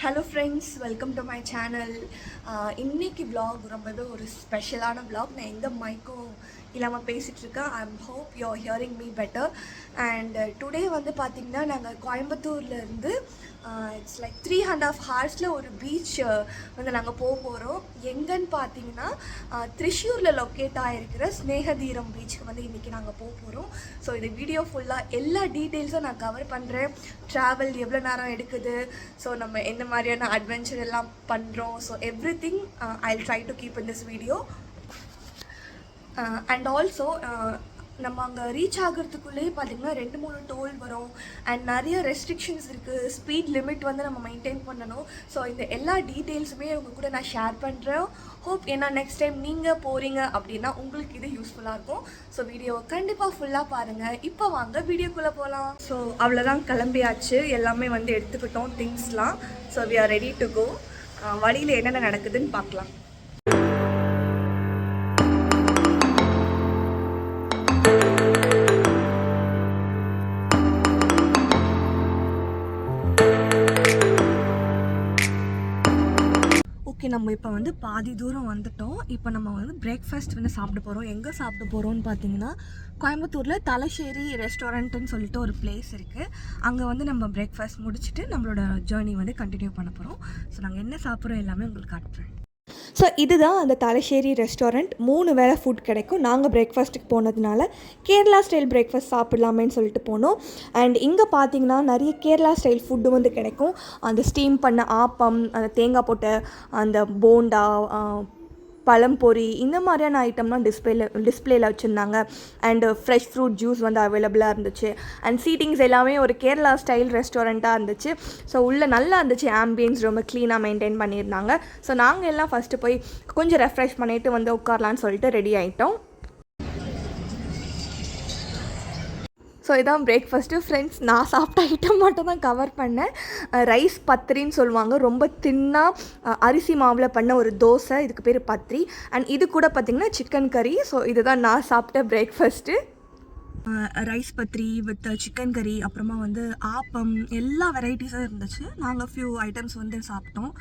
Hello friends, welcome to my channel. இன்றைக்கி vlog ரொம்பவே ஒரு ஸ்பெஷலான விலாக். நான் எந்த மைக்கும் இல்லாமல் பேசிகிட்ருக்கேன். Hope you are hearing me better. And today வந்து பார்த்திங்கன்னா நாங்கள் கோயம்புத்தூர்லேருந்து இட்ஸ் லைக் 3.5 ஹார்ஸில் ஒரு பீச் வந்து நாங்கள் போகிறோம். எங்கன்னு பார்த்தீங்கன்னா திரிஷூரில் லொக்கேட் ஆகிருக்கிற ஸ்னேகதீரம் பீச்சுக்கு வந்து இன்றைக்கி நாங்கள் போகிறோம். ஸோ இந்த வீடியோ ஃபுல்லாக எல்லா டீட்டெயில்ஸும் நான் கவர் பண்ணுறேன். ட்ராவல் எவ்வளோ நேரம் எடுக்குது, ஸோ நம்ம எந்த மாதிரியான அட்வென்ச்சர் எல்லாம் பண்ணுறோம், so everything I try to keep in this video. And also நம்ம அங்கே ரீச் ஆகிறதுக்குள்ளேயே பார்த்திங்கன்னா 2-3 டோல் வரும். அண்ட் நிறைய ரெஸ்ட்ரிக்ஷன்ஸ் இருக்குது. ஸ்பீட் லிமிட் வந்து நம்ம மெயின்டைன் பண்ணணும். ஸோ இந்த எல்லா டீட்டெயில்ஸுமே உங்கள் கூட நான் ஷேர் பண்ணுறேன். ஹோப் ஏன்னா நெக்ஸ்ட் டைம் நீங்கள் போகிறீங்க அப்படின்னா உங்களுக்கு இது யூஸ்ஃபுல்லாக இருக்கும். ஸோ வீடியோவை கண்டிப்பாக ஃபுல்லாக பாருங்கள். இப்போ வாங்க வீடியோக்குள்ளே போகலாம். ஸோ அவ்வளோதான், கிளம்பியாச்சு. எல்லாமே வந்து எடுத்துக்கிட்டோம் திங்ஸ்லாம். So we are ready to go. வழியில் என்னென்ன நடக்குதுன்னு பார்க்கலாம். நம்ம இப்போ வந்து பாதி தூரம் வந்துட்டோம். இப்போ நம்ம வந்து பிரேக்ஃபாஸ்ட் வந்து சாப்பிட போகிறோம். எங்கே சாப்பிட போகிறோம்னு பார்த்தீங்கன்னா கோயம்புத்தூரில் தலசேரி ரெஸ்டாரண்ட்டுன்னு சொல்லிட்டு ஒரு பிளேஸ் இருக்குது. அங்கே வந்து நம்ம பிரேக்ஃபாஸ்ட் முடிச்சுட்டு நம்மளோட ஜேர்னி வந்து கண்டினியூ பண்ண போகிறோம். ஸோ நாங்கள் என்ன சாப்பிட்றோம் எல்லாமே உங்களுக்கு காட்டுறேன். ஸோ இதுதான் அந்த தலசேரி ரெஸ்டாரண்ட். 3 வேளை ஃபுட் கிடைக்கும். நாங்கள் பிரேக்ஃபாஸ்ட்டுக்கு போனதுனால கேரளா ஸ்டைல் பிரேக்ஃபாஸ்ட் சாப்பிட்லாமேன்னு சொல்லிட்டு போனோம். அண்ட் இங்கே பார்த்தீங்கன்னா நிறைய கேரளா ஸ்டைல் ஃபுட்டு வந்து கிடைக்கும். அந்த ஸ்டீம் பண்ண ஆப்பம், அந்த தேங்காய் போட்ட அந்த போண்டா, பழம்பொரி, இந்த மாதிரியான ஐட்டம்லாம் டிஸ்பிளேயில் வச்சுருந்தாங்க. அண்டு ஃப்ரெஷ் ஃப்ரூட் ஜூஸ் வந்து அவைலபிளாக இருந்துச்சு. அண்ட் சீட்டிங்ஸ் எல்லாமே ஒரு கேரளா ஸ்டைல் ரெஸ்டாரண்ட்டாக இருந்துச்சு. ஸோ உள்ளே நல்லா இருந்துச்சு. ஆம்பியன்ஸ் ரொம்ப க்ளீனாக மெயின்டைன் பண்ணியிருந்தாங்க. ஸோ நாங்கள் எல்லாம் ஃபஸ்ட்டு போய் கொஞ்சம் ரெஃப்ரெஷ் பண்ணிவிட்டு வந்து உட்காரலான்னு சொல்லிட்டு ரெடி ஆகிட்டோம். ஸோ இதான் பிரேக்ஃபாஸ்ட்டு ஃப்ரெண்ட்ஸ். நான் சாப்பிட்ட ஐட்டம் மட்டும் தான் கவர் பண்ணேன். ரைஸ் பத்திரின்னு சொல்லுவாங்க. ரொம்ப தின்னாக அரிசி மாவில் பண்ண ஒரு தோசை, இதுக்கு பேர் பத்திரி. அண்ட் இது கூட பார்த்திங்கன்னா சிக்கன் கறி. ஸோ இதுதான் நான் சாப்பிட்ட breakfast. Rice pathiri with chicken கறி, அப்புறமா வந்து ஆப்பம், எல்லா வெரைட்டிஸும் இருந்துச்சு. நாங்கள் ஃபியூ ஐட்டம்ஸ் வந்து சாப்பிட்டோம்.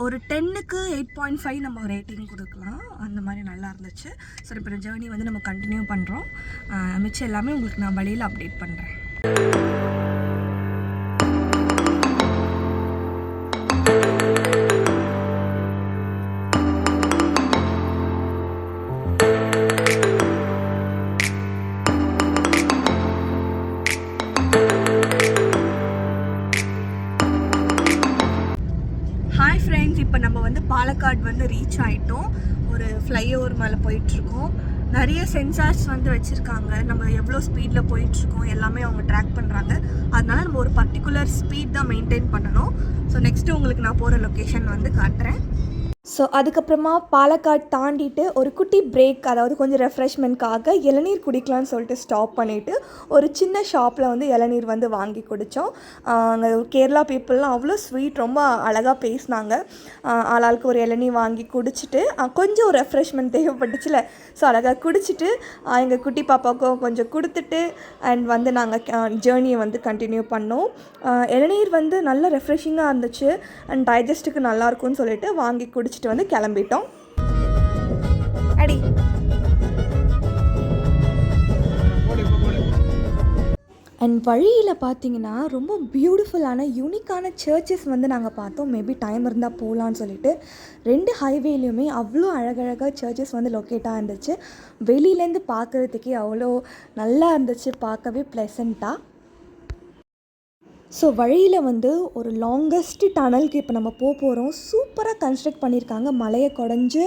ஒரு 10க்கு 8.5 நம்ம ரேட்டிங் கொடுக்கலாம். அந்த மாதிரி நல்லா இருந்துச்சு. ஸோ இப்போ ஜேர்னி வந்து நம்ம கண்டினியூ பண்ணுறோம். மிச்சம் எல்லாமே உங்களுக்கு நான் வழியில் அப்டேட் பண்ணுறேன். இப்போ நம்ம வந்து பாலக்காடு வந்து ரீச் ஆகிட்டோம். ஒரு ஃப்ளைஓவர் மேலே போயிட்டுருக்கோம். நிறைய சென்சார்ஸ் வந்து வச்சுருக்காங்க. நம்ம எவ்வளோ ஸ்பீடில் போயிட்டுருக்கோம் எல்லாமே அவங்க ட்ராக் பண்ணுறாங்க. அதனால நம்ம ஒரு பர்டிகுலர் ஸ்பீட் தான் மெயின்டைன் பண்ணணும். ஸோ நெக்ஸ்ட்டு உங்களுக்கு நான் போகிற லொக்கேஷன் வந்து காட்டுறேன். ஸோ அதுக்கப்புறமா பாலக்காடு தாண்டிட்டு ஒரு குட்டி பிரேக், அதாவது கொஞ்சம் ரெஃப்ரெஷ்மெண்ட்காக இளநீர் குடிக்கலான்னு சொல்லிட்டு ஸ்டாப் பண்ணிவிட்டு ஒரு சின்ன ஷாப்பில் வந்து இளநீர் வந்து வாங்கி குடித்தோம். அங்கே கேரளா பீப்புளெலாம் அவ்வளோ ஸ்வீட், ரொம்ப அழகாக பேசினாங்க. ஆளாளுக்கு ஒரு இளநீர் வாங்கி குடிச்சிட்டு கொஞ்சம் ரெஃப்ரெஷ்மெண்ட் தேவைப்பட்டுச்சுல, ஸோ அழகாக குடிச்சிட்டு எங்கள் குட்டி பாப்பாவுக்கும் கொஞ்சம் கொடுத்துட்டு அண்ட் வந்து நாங்கள் ஜேர்னியை வந்து கண்டினியூ பண்ணோம். இளநீர் வந்து நல்ல ரெஃப்ரெஷிங்காக இருந்துச்சு அண்ட் டைஜஸ்ட்டுக்கு நல்லாயிருக்கும்னு சொல்லிட்டு வாங்கி குடிச்சிட்டு வந்து கிளம்பிட்டோம். அடி அண்ட் வழியில் பார்த்தீங்கன்னா ரொம்ப பியூட்டிஃபுல்லான யூனிக்கான சர்ச்சஸ் வந்து நாங்கள் பார்த்தோம். மேபி டைம் இருந்தால் போகலான்னு சொல்லிட்டு 2 ஹைவேலையுமே அவ்வளோ அழகழகாக சர்ச்சஸ் வந்து லொக்கேட்டாக இருந்துச்சு. வெளியிலேருந்து பார்க்குறதுக்கே அவ்வளோ நல்லா இருந்துச்சு, பார்க்கவே ப்ளசண்ட்டாக. ஸோ வழியில் வந்து ஒரு லாங்கஸ்ட்டு டனலுக்கு இப்போ நம்ம போகிறோம். சூப்பராக கன்ஸ்ட்ரக்ட் பண்ணியிருக்காங்க. மலையை குடஞ்சி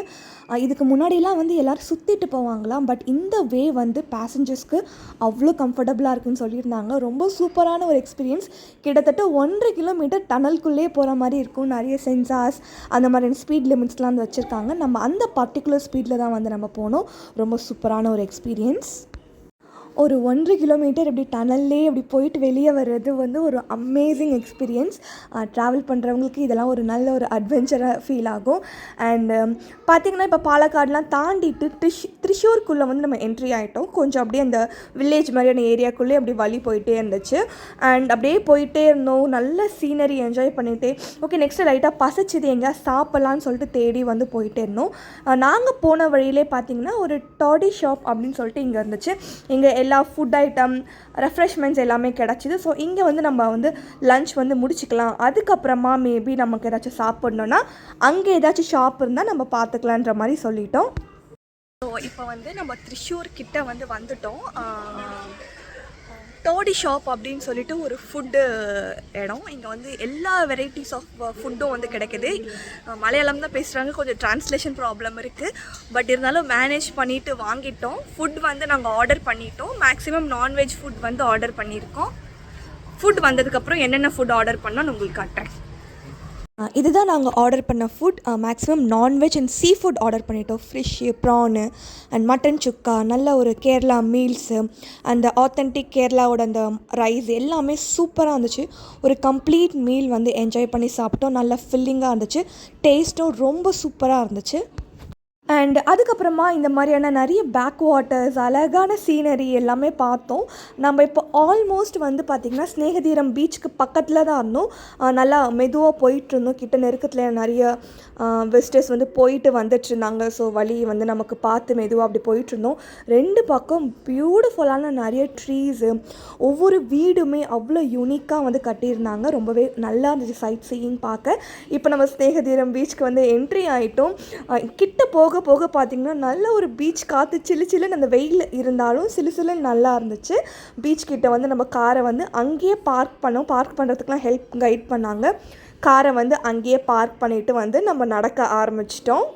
இதுக்கு முன்னாடிலாம் வந்து எல்லோரும் சுற்றிட்டு போவாங்களாம். பட் இந்த வே வந்து பேசஞ்சர்ஸ்க்கு அவ்வளோ கம்ஃபர்டபுளாக இருக்குதுன்னு சொல்லியிருந்தாங்க. ரொம்ப சூப்பரான ஒரு எக்ஸ்பீரியன்ஸ். கிட்டத்தட்ட 1.5 கிலோமீட்டர் டனலுக்குள்ளே போகிற மாதிரி இருக்கும். நிறைய சென்சார்ஸ், அந்த மாதிரியான ஸ்பீட் லிமிட்ஸ்லாம் வந்து வச்சுருக்காங்க. நம்ம அந்த பர்டிகுலர் ஸ்பீடில் தான் வந்து நம்ம போனோம். ரொம்ப சூப்பரான ஒரு எக்ஸ்பீரியன்ஸ். ஒரு 1.5 கிலோமீட்டர் இப்படி டனல்லே இப்படி போயிட்டு வெளியே வர்றது வந்து ஒரு அமேசிங் எக்ஸ்பீரியன்ஸ். ட்ராவல் பண்ணுறவங்களுக்கு இதெல்லாம் ஒரு நல்ல ஒரு அட்வென்ச்சராக ஃபீல் ஆகும். அண்டு பார்த்திங்கன்னா இப்போ பாலக்காடுலாம் தாண்டிட்டு த்ரிஷூர்க்குள்ளே வந்து நம்ம என்ட்ரி ஆகிட்டோம். கொஞ்சம் அப்படியே அந்த வில்லேஜ் மாதிரியான ஏரியாக்குள்ளே அப்படி வழி போயிட்டே இருந்துச்சு. அண்ட் அப்படியே போயிட்டே இருந்தோம், நல்ல சீனரி என்ஜாய் பண்ணிகிட்டே. ஓகே, நெக்ஸ்ட்டு லைட்டாக பசிச்சுது, எங்கேயா சாப்பிட்லான்னு சொல்லிட்டு தேடி வந்து போயிட்டே இருந்தோம். நாங்கள் போன வழியிலே பார்த்திங்கன்னா ஒரு டாடி ஷாப் அப்படின்னு சொல்லிட்டு இங்கே இருந்துச்சு. இங்கே எல்லா ஃபுட் ஐட்டம், ரெஃப்ரெஷ்மெண்ட்ஸ் எல்லாமே கிடச்சிது. ஸோ இங்கே வந்து நம்ம வந்து லன்ச் வந்து முடிச்சிக்கலாம். அதுக்கப்புறமா மேபி நமக்கு ஏதாச்சும் சாப்பிட்ணுன்னா அங்கே ஏதாச்சும் ஷாப் இருந்தால் நம்ம பார்த்துக்கலான்ற மாதிரி சொல்லிட்டோம். ஸோ இப்போ வந்து நம்ம த்ரிஷூர் கிட்ட வந்து வந்துட்டோம். டோடி ஷாப் அப்படின்னு சொல்லிட்டு ஒரு ஃபுட்டு இடம். இங்கே வந்து எல்லா வெரைட்டிஸ் ஆஃப் ஃபுட்டும் வந்து கிடைக்குது. மலையாளம் தான் பேசுகிறாங்க, கொஞ்சம் ட்ரான்ஸ்லேஷன் ப்ராப்ளம் இருக்குது. பட் இருந்தாலும் மேனேஜ் பண்ணிவிட்டு வாங்கிட்டோம். ஃபுட் வந்து நாங்கள் ஆர்டர் பண்ணிட்டோம். மேக்ஸிமம் நான்வெஜ் ஃபுட் வந்து ஆர்டர் பண்ணியிருக்கோம். ஃபுட் வந்ததுக்கப்புறம் என்னென்ன ஃபுட் ஆர்டர் பண்ணால் உங்களுக்கு காட்டுறேன். இதுதான் நாங்கள் ஆர்டர் பண்ண food. Maximum non veg and sea food order பண்ணிட்டோம். Fish, prawn and mutton chukka, நல்ல ஒரு கேரளா மீல்ஸு, அந்த ஆத்தென்டிக் கேரளாவோட அந்த ரைஸ் எல்லாமே சூப்பராக இருந்துச்சு. ஒரு கம்ப்ளீட் மீல் வந்து என்ஜாய் பண்ணி சாப்பிட்டோம். நல்லா ஃபில்லிங்காக இருந்துச்சு. டேஸ்ட்டும் ரொம்ப சூப்பராக இருந்துச்சு. அண்ட் அதுக்கப்புறமா இந்த மாதிரியான நிறைய பேக் வாட்டர்ஸ், அழகான சீனரி எல்லாமே பார்த்தோம். நம்ம இப்போ ஆல்மோஸ்ட் வந்து பார்த்திங்கன்னா ஸ்நேகதீரம் பீச்சுக்கு பக்கத்தில் தான் இருந்தோம். நல்லா மெதுவாக போயிட்டுருந்தோம். கிட்ட நெருக்கத்தில் நிறைய விசிட்டர்ஸ் வந்து போயிட்டு வந்துட்டுருந்தாங்க. ஸோ வழி வந்து நமக்கு பார்த்து மெதுவாக அப்படி போயிட்டுருந்தோம். 2 பக்கம் பியூட்டிஃபுல்லான நிறைய ட்ரீஸு, ஒவ்வொரு வீடுமே அவ்வளோ யூனிக்காக வந்து கட்டியிருந்தாங்க. ரொம்பவே நல்லா இருந்துச்சு சைட் சீயிங் பார்க்க. இப்போ நம்ம ஸ்நேகதீரம் பீச்சுக்கு வந்து என்ட்ரி ஆகிட்டோம். கிட்ட போக பார்த்திங்கன்னா நல்ல ஒரு பீச் காற்று, சில்லுன்னு அந்த வெயில் இருந்தாலும் சிலுசிலுன்னு நல்லா இருந்துச்சு. பீச் கிட்ட வந்து நம்ம காரை வந்து அங்கேயே பார்க் பண்ணுறதுக்குலாம் கைட் பண்ணாங்க. காரை வந்து அங்கேயே பார்க் பண்ணிவிட்டு வந்து நம்ம நடக்க ஆரம்பிச்சிட்டோம்.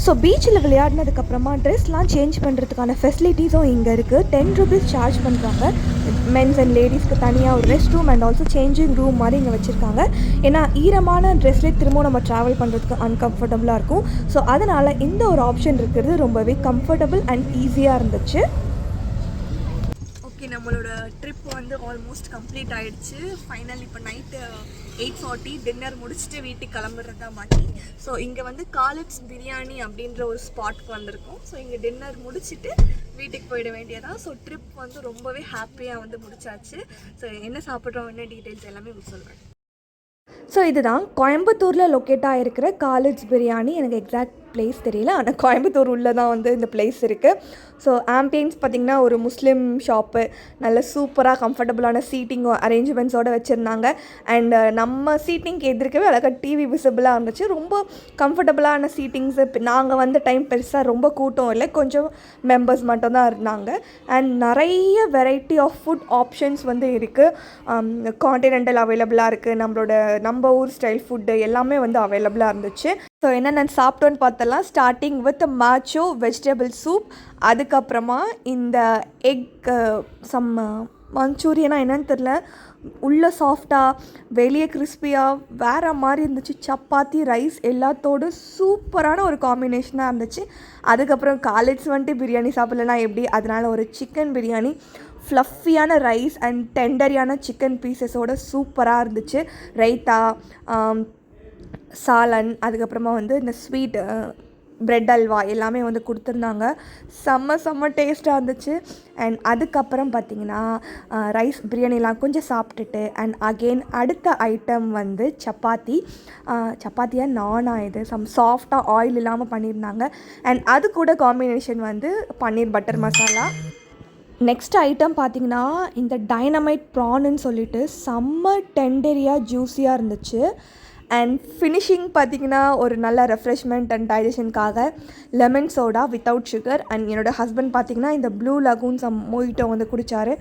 ஸோ பீச்சில் விளையாடினதுக்கப்புறமா ட்ரெஸ்லாம் சேஞ்ச் பண்ணுறதுக்கான ஃபெசிலிட்டிஸும் இங்கே இருக்குது. 10 rupees சார்ஜ் பண்ணுறாங்க. மென்ஸ் அண்ட் லேடிஸ்க்கு தனியாக ஒரு rest room and also changing room மாதிரி இங்கே வச்சுருக்காங்க. ஏன்னா ஈரமான ட்ரெஸ்லேயே திரும்ப நம்ம ட்ராவல் பண்ணுறதுக்கு அன்கம்ஃபர்டபுளாக இருக்கும். ஸோ அதனால் இந்த ஒரு ஆப்ஷன் இருக்கிறது ரொம்பவே கம்ஃபர்டபுள் அண்ட் ஈஸியாக இருந்துச்சு. ஓகே, நம்மளோட ட்ரிப் வந்து ஆல்மோஸ்ட் கம்ப்ளீட் ஆகிடுச்சு. ஃபைனல் இப்போ நைட்டு 8:40 டின்னர் முடிச்சுட்டு வீட்டுக்கு கிளம்புறது தான் பாக்கி. ஸோ இங்கே வந்து காலிட்ஸ் பிரியாணி அப்படின்ற ஒரு ஸ்பாட்க்கு வந்திருக்கோம். ஸோ இங்கே டின்னர் முடிச்சுட்டு வீட்டுக்கு போயிட வேண்டியதான். ஸோ ட்ரிப் வந்து ரொம்பவே ஹாப்பியாக வந்து முடிச்சாச்சு. ஸோ என்ன சாப்பிட்றோம், என்ன டீட்டெயில்ஸ் எல்லாமே உங்களுக்கு சொல்கிறேன். ஸோ இதுதான் கோயம்புத்தூரில் லொக்கேட் ஆகிருக்கிற காலிட்ஸ் பிரியாணி. எனக்கு எக்ஸாக்ட் பிளேஸ் தெரியல, ஆனால் கோயம்புத்தூர் உள்ளே தான் வந்து இந்த பிளேஸ் இருக்குது. ஸோ ஆம்பியன்ஸ் பார்த்திங்கன்னா ஒரு முஸ்லீம் ஷாப்பு, நல்ல சூப்பராக கம்ஃபர்டபுளான சீட்டிங் அரேஞ்ச்மெண்ட்ஸோடு வச்சுருந்தாங்க. அண்ட் நம்ம சீட்டிங்க்கு எதிர்க்கவே அழகாக டிவி விசிபிளாக இருந்துச்சு. ரொம்ப கம்ஃபர்டபுளான சீட்டிங்ஸு. நாங்கள் வந்த டைம் பெருசாக ரொம்ப கூட்டம் இல்லை, கொஞ்சம் மெம்பர்ஸ் மட்டும் தான் இருந்தாங்க. அண்ட் நிறைய வெரைட்டி ஆஃப் ஃபுட் ஆப்ஷன்ஸ் வந்து இருக்குது. கான்டினென்டல் அவைலபிளாக இருக்குது, நம்ம ஊர் ஸ்டைல் ஃபுட்டு எல்லாமே வந்து அவைலபிளாக இருந்துச்சு. ஸோ என்னென்ன சாப்பிட்டோன்னு பார்த்தலாம். ஸ்டார்டிங் வித் மாச்சோ வெஜிடபிள் சூப், அதுக்கப்புறமா இந்த எக் மஞ்சூரியனா என்னன்னு தெரில, உள்ளே சாஃப்டாக வெளியே கிறிஸ்பியாக வேறு மாதிரி இருந்துச்சு. சப்பாத்தி ரைஸ் எல்லாத்தோடு சூப்பரான ஒரு காம்பினேஷனாக இருந்துச்சு. அதுக்கப்புறம் காலேஜ் வந்துட்டு பிரியாணி சாப்பிட்லனா எப்படி, அதனால் ஒரு சிக்கன் பிரியாணி ஃப்ளஃபியான ரைஸ் அண்ட் டெண்டரியான சிக்கன் பீசஸோடு சூப்பராக இருந்துச்சு. ரைத்தா, சாலன், அதுக்கப்புறமா வந்து இந்த ஸ்வீட் ப்ரெட் அல்வா எல்லாமே வந்து கொடுத்துருந்தாங்க. செம்ம டேஸ்ட்டாக இருந்துச்சு. அண்ட் அதுக்கப்புறம் பார்த்திங்கன்னா ரைஸ் பிரியாணிலாம் கொஞ்சம் சாப்பிட்டுட்டு அண்ட் அகெயின் அடுத்த ஐட்டம் வந்து சப்பாத்தியாக நானா இது சாஃப்டாக ஆயில் இல்லாமல் பண்ணியிருந்தாங்க. அண்ட் அது கூட காம்பினேஷன் வந்து பன்னீர் பட்டர் மசாலா. நெக்ஸ்ட் ஐட்டம் பார்த்திங்கன்னா இந்த டைனமைட் ப்ரானுன்னு சொல்லிட்டு செம்ம டெண்டரியாக ஜூஸியாக இருந்துச்சு. அண்ட் ஃபினிஷிங் பார்த்திங்கன்னா ஒரு நல்ல ரெஃப்ரெஷ்மெண்ட் அண்ட் டைஜஷனுக்காக lemon soda without sugar. And என்னோடய ஹஸ்பண்ட் பார்த்திங்கன்னா இந்த ப்ளூ லகூன் மொய்ட்டோ வந்து குடித்தார்.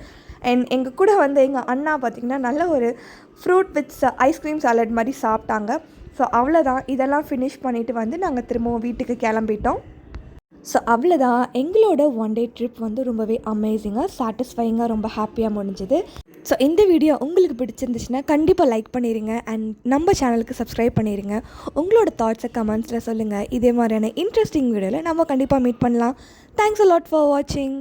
அண்ட் எங்கள் கூட வந்து எங்கள் அண்ணா பார்த்திங்கன்னா நல்ல ஒரு ஃப்ரூட் வித் ஐஸ்கிரீம் சாலட் மாதிரி சாப்பிட்டாங்க. ஸோ அவ்வளோதான். இதெல்லாம் ஃபினிஷ் பண்ணிவிட்டு வந்து நாங்கள் திரும்பவும் வீட்டுக்கு கிளம்பிட்டோம். ஸோ அவ்வளோதான். எங்களோட ஒன் டே ட்ரிப் வந்து ரொம்பவே அமேசிங்காக சாட்டிஸ்ஃபையிங்காக ரொம்ப ஹாப்பியாக முடிஞ்சுது. ஸோ இந்த வீடியோ உங்களுக்கு பிடிச்சிருந்துச்சுன்னா கண்டிப்பாக லைக் பண்ணிடுங்க அண்ட் நம்ம சேனலுக்கு சப்ஸ்கிரைப் பண்ணிடுங்க. உங்களோட தாட்ஸை கமெண்ட்ஸில் சொல்லுங்கள். இதே மாதிரியான இன்ட்ரெஸ்டிங் வீடியோவில் நம்ம கண்டிப்பாக மீட் பண்ணலாம். தேங்க்ஸ் அ லாட் ஃபார் வாட்சிங்.